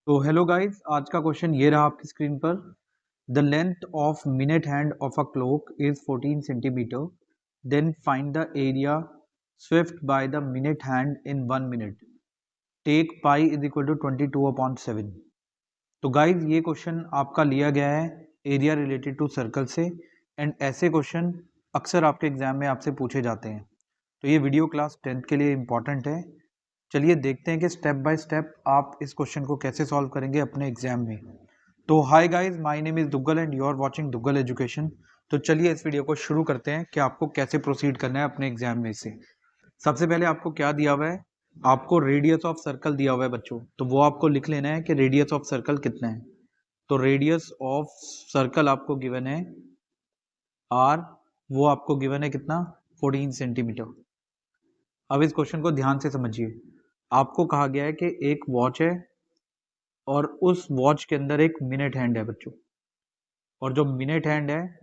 तो hello guys, आज का क्वेश्चन ये रहा आपकी स्क्रीन पर। The length of minute hand of a clock is 14 centimetre, then find the area swept by the minute hand in 1 minute, take pi is equal to 22/7। तो guys, ये question आपका लिया गया है एरिया रिलेटेड टू सर्कल से, and ऐसे question अक्सर आपके एग्जाम में आपसे पूछे जाते हैं। तो ये वीडियो क्लास 10th के लिए इम्पॉर्टेंट है। चलिए देखते हैं कि स्टेप बाय स्टेप आप इस क्वेश्चन को कैसे सॉल्व करेंगे अपने एग्जाम में। तो hi guys, my name is Duggal and you are watching Duggal education. तो चलिए इस वीडियो को शुरू करते हैं कि आपको कैसे प्रोसीड करना है अपने एग्जाम में से। सबसे पहले आपको क्या दिया हुआ है? आपको रेडियस ऑफ सर्कल दिया हुआ है बच्चों, तो वो आपको लिख लेना है कि रेडियस ऑफ सर्कल कितना है। तो रेडियस ऑफ सर्कल आपको गिवन है आर, वो आपको गिवन है कितना? 14 सेंटीमीटर। अब इस क्वेश्चन को ध्यान से समझिए। आपको कहा गया है कि एक वॉच है और उस वॉच के अंदर एक मिनट हैंड है बच्चों, और जो मिनट हैंड है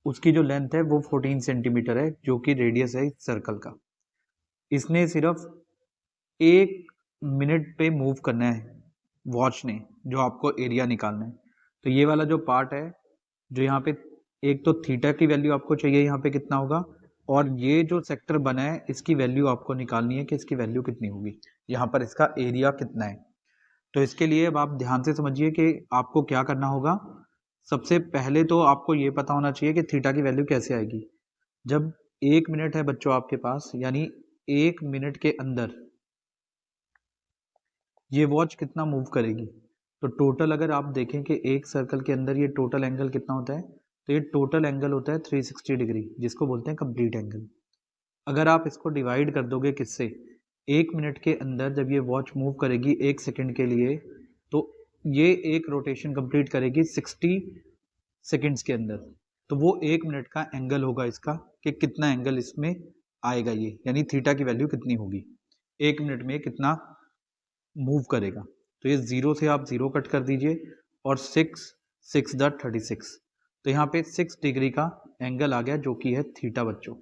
उसकी जो लेंथ है वो 14 सेंटीमीटर है, जो कि रेडियस है इस सर्कल का। इसने सिर्फ 1 मिनट पे मूव करना है वॉच ने, जो आपको एरिया निकालना है। तो ये वाला जो पार्ट है, जो यहाँ पे एक तो थीटा की वैल्यू आपको चाहिए यहाँ पे कितना होगा, और ये जो सेक्टर बना है इसकी वैल्यू आपको निकालनी है कि इसकी वैल्यू कितनी होगी, यहाँ पर इसका एरिया कितना है। तो इसके लिए अब आप ध्यान से समझिए कि आपको क्या करना होगा। सबसे पहले तो आपको ये पता होना चाहिए कि थीटा की वैल्यू कैसे आएगी। जब 1 मिनट है बच्चों आपके पास, यानी 1 मिनट के अंदर ये वॉच कितना मूव करेगी। तो टोटल अगर आप देखें कि एक सर्कल के अंदर ये टोटल एंगल कितना होता है, तो ये टोटल एंगल होता है 360 डिग्री, जिसको बोलते हैं कंप्लीट एंगल। अगर आप इसको डिवाइड कर दोगे किससे, 1 मिनट के अंदर जब ये वॉच मूव करेगी 1 सेकंड के लिए, तो ये एक रोटेशन कंप्लीट करेगी 60 सेकंड्स के अंदर। तो वो 1 मिनट का एंगल होगा इसका, कि कितना एंगल इसमें आएगा ये, यानी थीटा की वैल्यू कितनी होगी, 1 मिनट में कितना मूव करेगा। तो ये 0 से आप 0 कट कर दीजिए, और 6 तो यहाँ पे 6 डिग्री का एंगल आ गया, जो कि है थीटा बच्चों,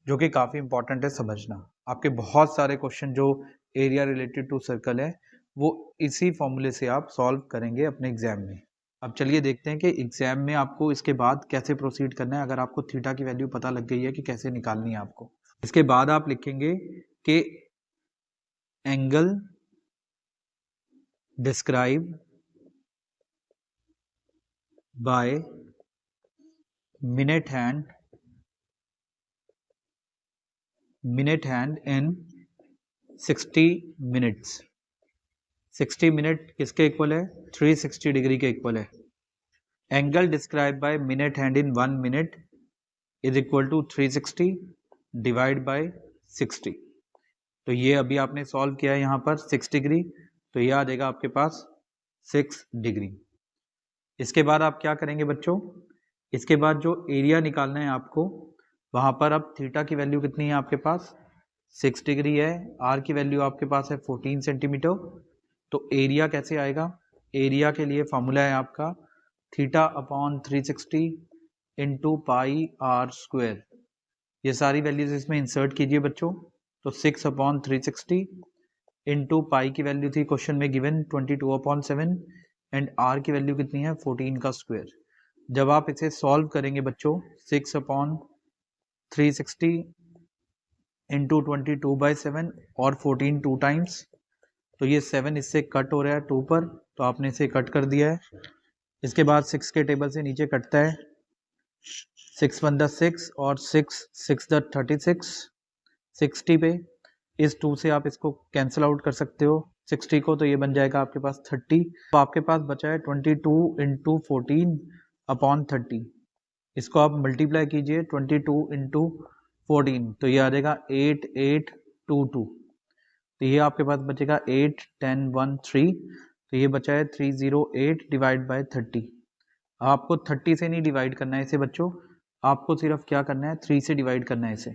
जो कि काफ़ी इंपॉर्टेंट है समझना। आपके बहुत सारे क्वेश्चन जो एरिया रिलेटेड टू सर्कल है, वो इसी फॉर्मूले से आप सॉल्व करेंगे अपने एग्जाम में। अब चलिए देखते हैं कि एग्जाम में आपको इसके बाद कैसे प्रोसीड करना है। अगर आपको थीटा की वैल्यू पता लग गई है कि कैसे निकालनी है आपको, इसके बाद आप लिखेंगे कि angle describe by minute hand in 60 minutes. 60 minute किसके इक्वल है? 360 डिग्री के इक्वल है। Angle describe by minute hand in 1 minute is equal to 360 divide by 60। तो ये अभी आपने सॉल्व किया है यहाँ पर 6 डिग्री, तो ये आ जाएगा आपके पास 6 डिग्री। इसके बाद आप क्या करेंगे बच्चों? इसके बाद जो एरिया निकालना है आपको, वहाँ पर अब थीटा की वैल्यू कितनी है आपके पास? 6 डिग्री है। आर की वैल्यू आपके पास है 14 सेंटीमीटर। तो एरिया कैसे आएगा? एरिया के लिए फॉर्मूला है आपका theta upon 360 into pi r square. ये सारी वैल्यूज इसमें इंसर्ट कीजिए बच्चों। तो 6/360 इंटू पाई की वैल्यू थी क्वेश्चन में गिवन 22/7, एंड आर की वैल्यू कितनी है? 14 का स्क्वायर। जब आप इसे सॉल्व करेंगे बच्चों, 6/360 इंटू 22/7 और 14 टू टाइम्स, तो ये 7 इससे कट हो रहा है 2 पर, तो आपने इसे कट कर दिया है। इसके बाद 6 के टेबल से नीचे कटता है, 6 1 6 और 6 6 36, 60 पे इस 2 से आप इसको कैंसिल आउट कर सकते हो 60 को, तो ये बन जाएगा आपके पास 30। तो आपके पास बचा है 22 इंटू 14/30। इसको आप मल्टीप्लाई कीजिए 22 इंटू 14, तो ये आ जाएगा 8822। तो ये आपके पास बचेगा 8 10 1 3, तो ये बचा है 308 डिवाइड बाय 30। आपको 30 से नहीं डिवाइड करना है इसे बच्चों, आपको सिर्फ क्या करना है? 3 से डिवाइड करना है इसे।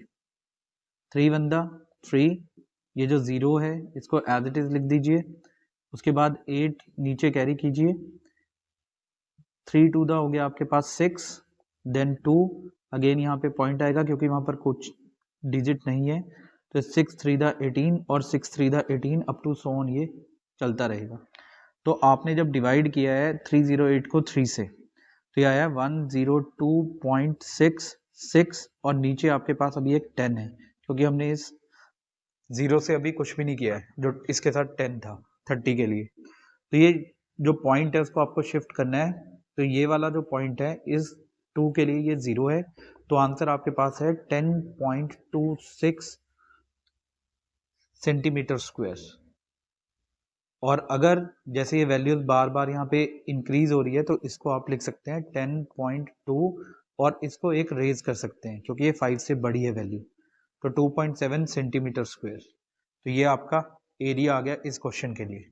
3 1 3, ये जो 0 है इसको एज इट इज लिख दीजिए। उसके बाद 8 नीचे कैरी कीजिए, 3 2 हो गया आपके पास 6, देन 2 अगेन यहाँ पे पॉइंट आएगा क्योंकि वहाँ पर कुछ डिजिट नहीं है, तो 6 3 18 और 6 3 18 अप टू सो ऑन, ये चलता रहेगा। तो आपने जब डिवाइड किया है 308 को 3 से, तो ये आया 102.66 और नीचे आपके पास अभी एक 10 है, क्योंकि हमने इस 0 से अभी कुछ भी नहीं किया है, जो इसके साथ 10 था 30 के लिए। तो ये जो पॉइंट है उसको आपको शिफ्ट करना है, तो ये वाला जो पॉइंट है इस 2 के लिए ये 0 है, तो आंसर आपके पास है 10.26 सेंटीमीटर स्क्वायर। और अगर जैसे ये वैल्यूज बार बार यहाँ पे इंक्रीज हो रही है तो इसको आप लिख सकते हैं 10.2 और इसको एक रेज कर सकते हैं क्योंकि ये 5 से बड़ी है वैल्यू, तो 2.7 सेंटीमीटर स्क्वायर। तो ये आपका एरिया आ गया इस क्वेश्चन के लिए।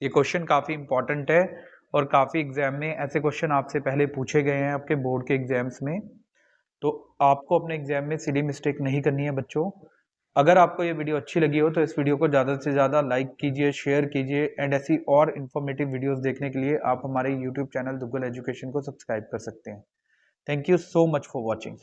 ये क्वेश्चन काफ़ी इंपॉर्टेंट है और काफ़ी एग्जाम में ऐसे क्वेश्चन आपसे पहले पूछे गए हैं आपके बोर्ड के एग्जाम्स में, तो आपको अपने एग्जाम में सिली मिस्टेक नहीं करनी है बच्चों। अगर आपको ये वीडियो अच्छी लगी हो तो इस वीडियो को ज़्यादा से ज़्यादा लाइक कीजिए, शेयर कीजिए एंड ऐसी और इन्फॉर्मेटिव वीडियोस देखने के लिए आप हमारे यूट्यूब चैनल दुग्गल एजुकेशन को सब्सक्राइब कर सकते हैं। Thank you so much for watching.